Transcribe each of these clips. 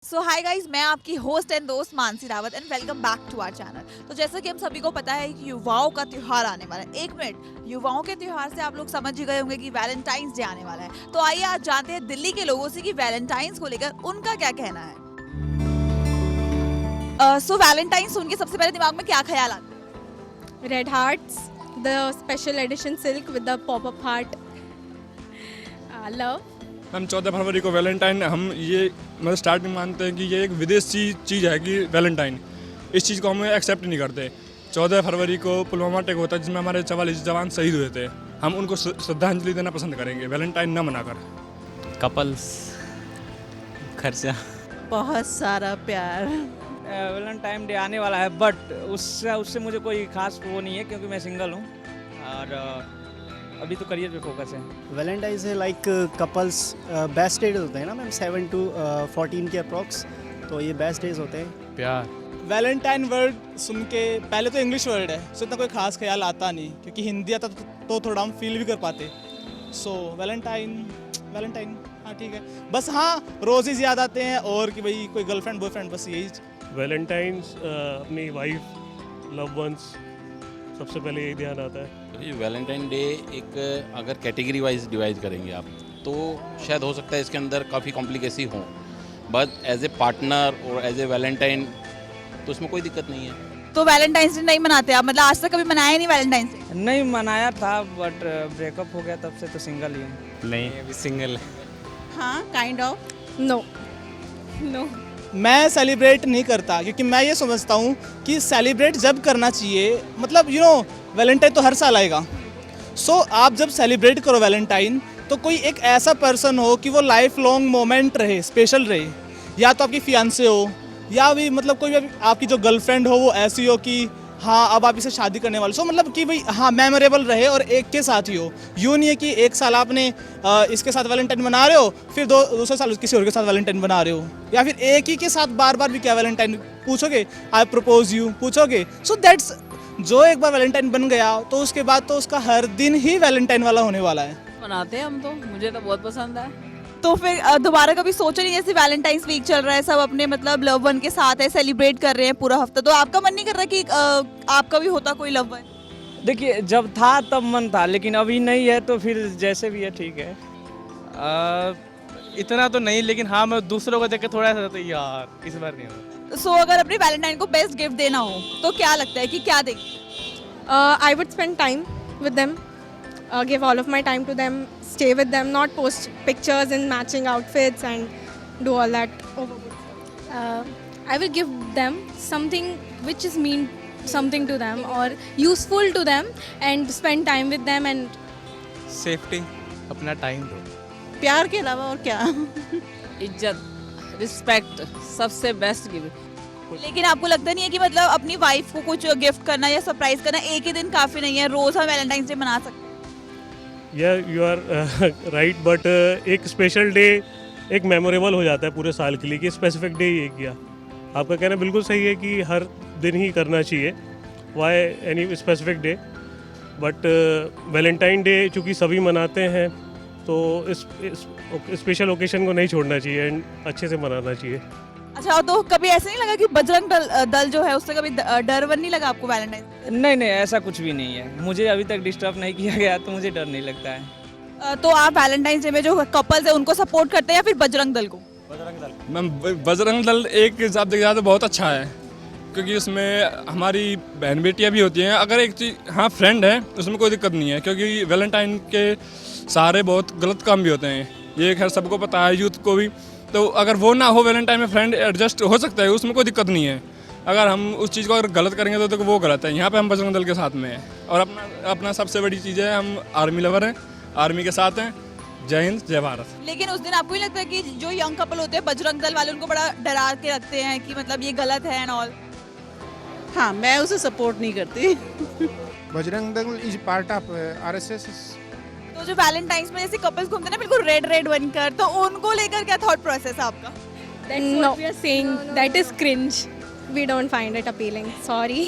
सो hi guys, मैं आपकी host and दोस्त Mansi Rawat and welcome back to our channel. तो जैसा कि हम सभी को पता है कि युवाओं का त्योहार आने वाला है। एक मिनट, युवाओं के त्योहार से आप लोग समझ ही गए होंगे कि वैलेंटाइंस डे आने वाला है। तो आइए आज जानते हैं दिल्ली के लोगों से कि वैलेंटाइंस को लेकर उनका क्या कहना है। सो वैलेंटाइंस सुन के सबसे पहले दिमाग में क्या ख्याल आता है? Red hearts, the special edition silk with the pop-up heart. Love. हम 14 फरवरी को वैलेंटाइन हम ये मतलब स्टार्टिंग मानते हैं कि ये एक विदेशी चीज़ है कि वैलेंटाइन इस चीज़ को हम एक्सेप्ट नहीं करते। 14 फरवरी को पुलवामा अटैक होता है जिसमें हमारे 44 जवान शहीद हुए थे। हम उनको श्रद्धांजलि देना पसंद करेंगे वैलेंटाइन न मनाकर। कपल्स, खर्चा, बहुत सारा प्यार। वैलेंटाइन डे आने वाला है बट उससे मुझे कोई खास वो नहीं है क्योंकि मैं सिंगल हूँ और अभी तो करियर पे फोकस है। वैलेंटाइन से लाइक कपल्स बेस्ट डेज होते हैं ना मैम, 7 to 14 के अप्रॉक्स, तो ये बेस्ट डेज होते हैं। प्यार। वैलेंटाइन वर्ड सुन के पहले तो इंग्लिश वर्ड है, सो इतना कोई खास ख्याल आता नहीं क्योंकि हिंदी आता तो थोड़ा हम फील भी कर पाते। सो वैलेंटाइन हाँ ठीक है, बस हाँ रोजेज याद आते हैं और कि भाई कोई गर्लफ्रेंड बॉयफ्रेंड, बस यही। वैलेंटाइंस अपनी वाइफ, लव वंस, सबसे पहले यही ध्यान आता है। ये वैलेंटाइन डे एक अगर कैटेगरी वाइज डिवाइड करेंगे आप तो शायद हो सकता है इसके अंदर काफ़ी कॉम्प्लिकेसी हो, बट एज ए पार्टनर और एज ए वैलेंटाइन तो इसमें कोई दिक्कत नहीं है। तो वैलेंटाइंस डे नहीं मनाते आप? मतलब आज तक कभी मनाया नहीं वैलेंटाइंस डे? नहीं मनाया था बट ब्रेकअप हो गया, तब से तो सिंगल ही हूँ। नहीं, अभी सिंगल है। हाँ, काइंड ऑफ। No. No. मैं सेलिब्रेट नहीं करता क्योंकि मैं ये समझता हूँ कि सेलिब्रेट जब करना चाहिए, मतलब वैलेंटाइन तो हर साल आएगा। सो आप जब सेलिब्रेट करो वैलेंटाइन तो कोई एक ऐसा पर्सन हो कि वो लाइफ लॉन्ग मोमेंट रहे, स्पेशल रहे। या तो आपकी फियांसे हो या भी मतलब कोई भी आपकी जो गर्लफ्रेंड हो वो ऐसी हो कि हाँ अब आप इसे शादी करने वाले। सो मतलब कि भाई हाँ मेमोरेबल रहे और एक के साथ ही हो। यूँ नहीं है कि एक साल आपने इसके साथ वैलेंटाइन बना रहे हो, फिर दूसरे साल किसी और के साथ वैलेंटाइन बना रहे हो, या फिर एक ही के साथ बार बार भी क्या वैलेंटाइन पूछोगे, आई प्रपोज यू पूछोगे। सो दैट्स जो एक बार वैलेंटाइन बन गया तो उसके बाद तो उसका हर दिन ही वैलेंटाइन वाला होने वाला है। मनाते हैं हम तो, मुझे तो बहुत पसंद है। तो फिर दोबारा कभी सोचा नहीं, जैसे वैलेंटाइंस वीक चल रहा है, सब अपने मतलब लव वन के साथ है, सेलिब्रेट कर रहे हैं पूरा हफ्ता, तो आपका मन नहीं कर रहा कि आपका भी होता कोई लव वन? देखिए जब था तब मन था, लेकिन अभी नहीं है तो फिर जैसे भी है ठीक है। इतना तो नहीं, लेकिन हाँ मैं दूसरों को देख के थोड़ा सा तो यार इस बार नहीं होगा। सो अगर अपने वैलेंटाइन को बेस्ट गिफ्ट देना हो तो क्या लगता है कि क्या देंगे? I would spend time with them, give all of my time to them, stay with them, not post pictures in matching outfits and do all that. I will give them something which is mean something to them or useful to them and spend time with them and safety, अपना time दो। प्यार के अलावा और क्या? इज्जत, respect, सबसे best gift. लेकिन आपको लगता नहीं है कि मतलब अपनी वाइफ को कुछ गिफ्ट करना या सरप्राइज करना एक ही दिन काफी नहीं है, रोज हम वैलेंटाइंस डे मना सकते हैं? या यू आर राइट, बट एक स्पेशल डे एक मेमोरेबल हो जाता है पूरे साल के लिए कि स्पेसिफिक डे ये किया। आपका कहना बिल्कुल सही है कि हर दिन ही करना चाहिए, why any specific day, but Valentine day चूँकि सभी मनाते हैं तो इस स्पेशल ओकेशन को नहीं छोड़ना चाहिए एंड अच्छे से मनाना चाहिए। अच्छा, तो कभी ऐसा नहीं लगा कि बजरंग दल जो है उससे कभी डर वन नहीं लगा आपको वैलेंटाइन? नहीं ऐसा कुछ भी नहीं है, मुझे अभी तक डिस्टर्ब नहीं किया गया तो मुझे डर नहीं लगता है। तो आप वैलेंटाइंस डे में जो कपल्स है उनको सपोर्ट करते हैं या फिर बजरंग दल को? मैम बजरंग दल एक हिसाब से देखा तो बहुत अच्छा है क्योंकि उसमें हमारी बहन बेटियाँ भी होती हैं। अगर एक चीज़ हाँ फ्रेंड है उसमें कोई दिक्कत नहीं है क्योंकि वैलेंटाइन के सारे बहुत गलत काम भी होते हैं, ये खैर सबको पता है, यूथ को भी। तो अगर वो ना हो वैलेंटाइन में फ्रेंड एडजस्ट हो सकता है, उसमें कोई दिक्कत नहीं है। अगर हम उस चीज़ को अगर गलत करेंगे तो वो गलत है। यहाँ पे हम बजरंग दल के साथ में हैं और अपना सबसे बड़ी चीज़ है हम आर्मी लवर हैं, आर्मी के साथ हैं। जय हिंद, जय भारत। लेकिन उस दिन आपको नहीं लगता है कि जो यंग कपल होते हैं बजरंग दल वाले उनको बड़ा डरा के रखते हैं कि मतलब ये गलत है एंड ऑल? हाँ, मैं उसे सपोर्ट नहीं करती। Bajrang Dal is part of RSS. तो जो वैलेंटाइंस में जैसे कपल्स घूमते हैं ना बिल्कुल रेड रेड बनकर, तो उनको लेकर क्या थॉट प्रोसेस है आपका? That's what we are saying. That is cringe. We don't find it appealing. Sorry.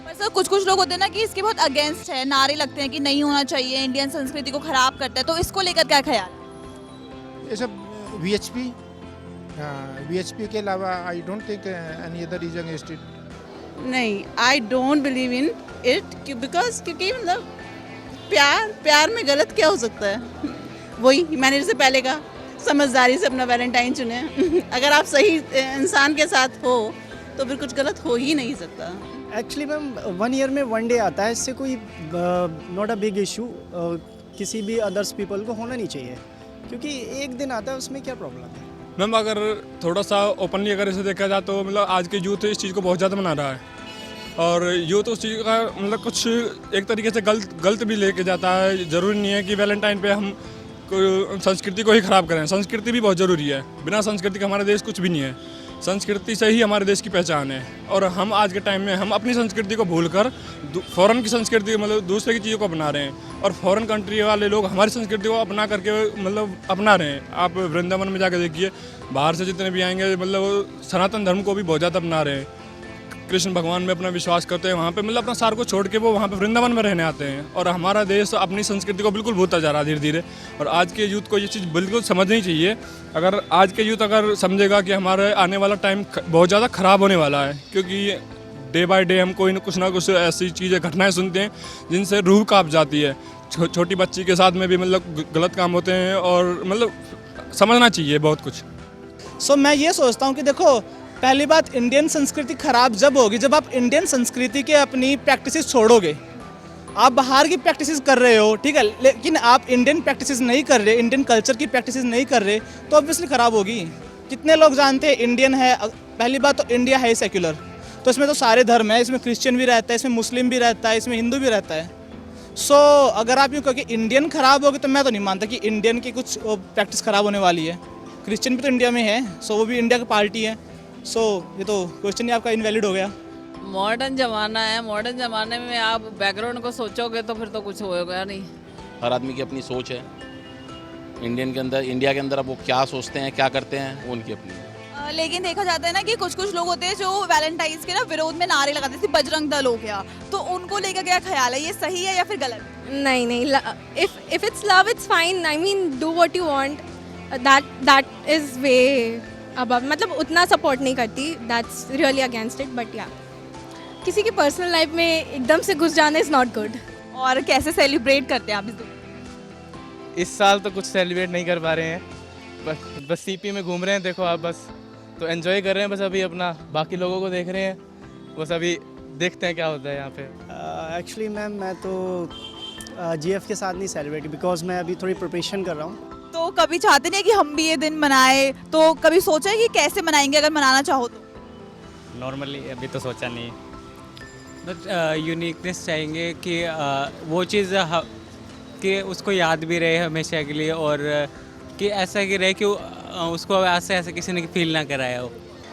पर सर कुछ लोग होते हैं ना कि इसके बहुत अगेंस्ट है, नारे लगते हैं कि नहीं होना चाहिए, इंडियन संस्कृति को खराब करता है, तो इसको लेकर क्या ख्याल? ये सब वीएचपी VHP के अलावा I don't think any other reason against it. नहीं, I don't believe in it because क्योंकि मतलब प्यार में गलत क्या हो सकता है? वही मैंने जैसे पहले कहा, समझदारी से अपना वैलेंटाइन चुने. अगर आप सही इंसान के साथ हो तो फिर कुछ गलत हो ही नहीं सकता. एक्चुअली मैम 1 ईयर में 1 डे आता है, इससे कोई नॉट अ बिग इशू. किसी भी अदर्स पीपल को होना नहीं चाहिए, क्योंकि एक दिन आता है, उसमें क्या प्रॉब्लम है. मैम अगर थोड़ा सा ओपनली अगर इसे देखा जाए तो मतलब आज के यूथ इस चीज़ को बहुत ज़्यादा मना रहा है, और यूथ उस चीज़ का मतलब कुछ एक तरीके से गलत भी लेके जाता है. ज़रूरी नहीं है कि वैलेंटाइन पे हम संस्कृति को ही ख़राब करें. संस्कृति भी बहुत ज़रूरी है. बिना संस्कृति का हमारा देश कुछ भी नहीं है. संस्कृति से ही हमारे देश की पहचान है. और हम आज के टाइम में हम अपनी संस्कृति को भूलकर फॉरेन की संस्कृति मतलब दूसरे की चीज़ों को अपना रहे हैं, और फॉरेन कंट्री वाले लोग हमारी संस्कृति को अपना करके मतलब अपना रहे हैं. आप वृंदावन में जाकर देखिए, बाहर से जितने भी आएंगे मतलब सनातन धर्म को भी बहुत ज़्यादा अपना रहे हैं. कृष्ण भगवान में अपना विश्वास करते हैं, वहाँ पे मतलब अपना सार को छोड़ के वो वहाँ पे वृंदावन में रहने आते हैं. और हमारा देश अपनी संस्कृति को बिल्कुल भूलता जा रहा है धीरे धीरे. और आज के यूथ को ये चीज़ बिल्कुल समझनी चाहिए. अगर आज के यूथ अगर समझेगा कि हमारे आने वाला टाइम बहुत ज़्यादा ख़राब होने वाला है, क्योंकि डे बाय डे हम कोई ना कुछ ऐसी चीज़ें घटनाएँ सुनते हैं जिनसे रूह काँप जाती है. छोटी बच्ची के साथ में भी मतलब गलत काम होते हैं, और मतलब समझना चाहिए बहुत कुछ. सो मैं ये सोचता हूँ कि देखो, पहली बात, इंडियन संस्कृति खराब जब होगी जब आप इंडियन संस्कृति के अपनी प्रैक्टिसेस छोड़ोगे. आप बाहर की प्रैक्टिसेस कर रहे हो, ठीक है, लेकिन आप इंडियन प्रैक्टिसेस नहीं कर रहे, इंडियन कल्चर की प्रैक्टिसेस नहीं कर रहे, तो ऑब्वियसली ख़राब होगी. कितने लोग जानते हैं इंडियन है? पहली बात तो इंडिया है सेक्युलर, तो इसमें तो सारे धर्म है. इसमें क्रिश्चियन भी रहता है, इसमें मुस्लिम भी रहता है, इसमें हिंदू भी रहता है. सो अगर आप यूँ कहो कि इंडियन ख़राब होगी, तो मैं तो नहीं मानता कि इंडियन की कुछ प्रैक्टिस ख़राब होने वाली है. क्रिश्चियन भी तो इंडिया में है, सो वो भी इंडिया की पार्टी है. सो ये तो क्वेश्चन ही आपका इनवैलिड हो गया. मॉडर्न ज़माना है, मॉडर्न ज़माने में आप बैकग्राउंड को सोचोगे तो फिर तो कुछ होगा नहीं. हर आदमी की अपनी सोच है. इंडिया के अंदर अब वो क्या सोचते हैं, क्या करते हैं, वो उनकी अपनी. लेकिन देखा जाता है ना कि कुछ लोग होते हैं जो वैलेंटाइंस के ना विरोध में नारे लगाते हैं, बजरंग दल हो गया, तो उनको लेकर क्या ख्याल है, ये सही है या फिर गलत? नहीं, if it's love it's fine. I mean, do what you want. That is way above. मतलब उतना सपोर्ट नहीं करती. That's really against it. But yeah, किसी की पर्सनल लाइफ में एकदम से घुस जाना is not good. और कैसे सेलिब्रेट करते हैं आप इस दिन? इस साल तो कुछ सेलिब्रेट नहीं कर पा रहे हैं, बस सीपी में घूम रहे हैं. देखो आप, बस तो एंजॉय कर रहे हैं बस अभी अपना, बाकी लोगों को देख रहे हैं. बस अभी देखते हैं क्या होता है यहाँ पे. एक्चुअली मैम मैं तो GF के साथ नहीं सेलिब्रेट, बिकॉज मैं अभी थोड़ी प्रिपरेशन कर रहा हूँ. तो कभी चाहते नहीं कि हम भी ये दिन मनाए, तो कभी सोचा है कि कैसे मनाएंगे अगर मनाना चाहो तो? नॉर्मली अभी तो सोचा नहीं, बट यूनिकनेस चाहेंगे कि वो चीज़ कि उसको याद भी रहे हमेशा के लिए, और कि ऐसा कि रहे कि उसको ऐसे किसी ने फील ना कराया हो.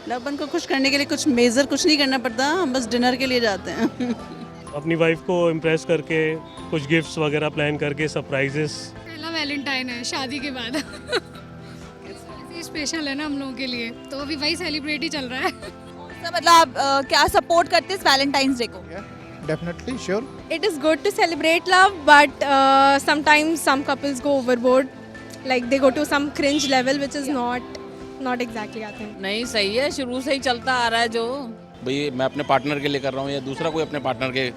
लवन को खुश करने के लिए कुछ मेजर कुछ नहीं करना पड़ता, हम बस डिनर के लिए जाते हैं. अपनी वाइफ को इम्प्रेस करके कुछ गिफ्ट्स वगैरह प्लान करके सरप्राइजेस. पहला वैलेंटाइन है शादी के बाद. स्पेशल है ना हम लोगों के लिए, तो अभी वही सेलिब्रेट ही चल रहा है. तो मतलब आप क्या सपोर्ट करते हैं वैलेंटाइंस डे को? Definitely, sure. It is good to celebrate love, but sometimes some couples go overboard. Like they go to some cringe level, which is not exactly, I think. नहीं, सही है, शुरू से ही चलता आ रहा है जो. भाई मैं अपने पार्टनर के लिए कर रहा हूँ, या दूसरा कोई अपने पार्टनर के,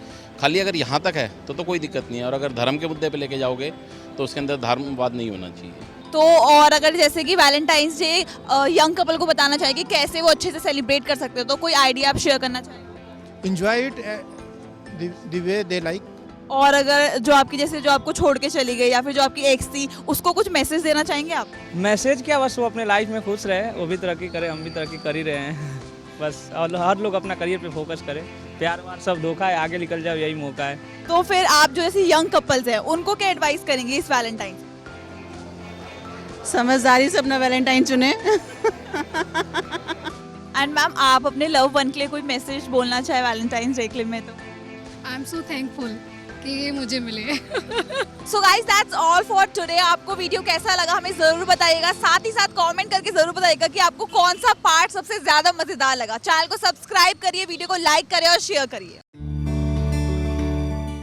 खाली अगर यहाँ तक है तो कोई दिक्कत नहीं है. और अगर धर्म के मुद्दे पे लेके जाओगे तो उसके अंदर धर्मवाद नहीं होना चाहिए. तो और अगर जैसे कि वैलेंटाइंस डे यंग कपल को बताना चाहिए कि कैसे वो अच्छे से सेलिब्रेट कर सकते हो, तो कोई आइडिया आप शेयर करना चाहेंगे? Enjoy it the way they like. और अगर जो आपको छोड़ के चली गई या फिर जो आपकी एक्स थी, उसको कुछ मैसेज देना चाहेंगे आप? मैसेज क्या, बस वो अपने लाइफ में खुश रहे, वो भी तरक्की करे, हम भी तरक्की कर ही रहे हैं. बस और हर लोग अपना करियर पे फोकस करें. प्यार वार सब धोखा है, आगे निकल जाओ, यही मौका है. तो फिर आप जो ऐसे यंग कपल्स हैं उनको क्या एडवाइस करेंगे इस वैलेंटाइन? समझदारी से अपना वैलेंटाइन चुने. एंड मैम, आप अपने लव वन के लिए कोई मैसेज बोलना चाहे वैलेंटाइंस डे के लिए में? तो आई एम सो थैंकफुल कि ये मुझे मिले. So guys, that's all for today. आपको वीडियो कैसा लगा हमें जरूर बताइएगा. साथ ही साथ कमेंट करके जरूर बताइएगा कि आपको कौन सा पार्ट सबसे ज्यादा मजेदार लगा. चैनल को सब्सक्राइब करिए, वीडियो को लाइक करिए और शेयर करिए.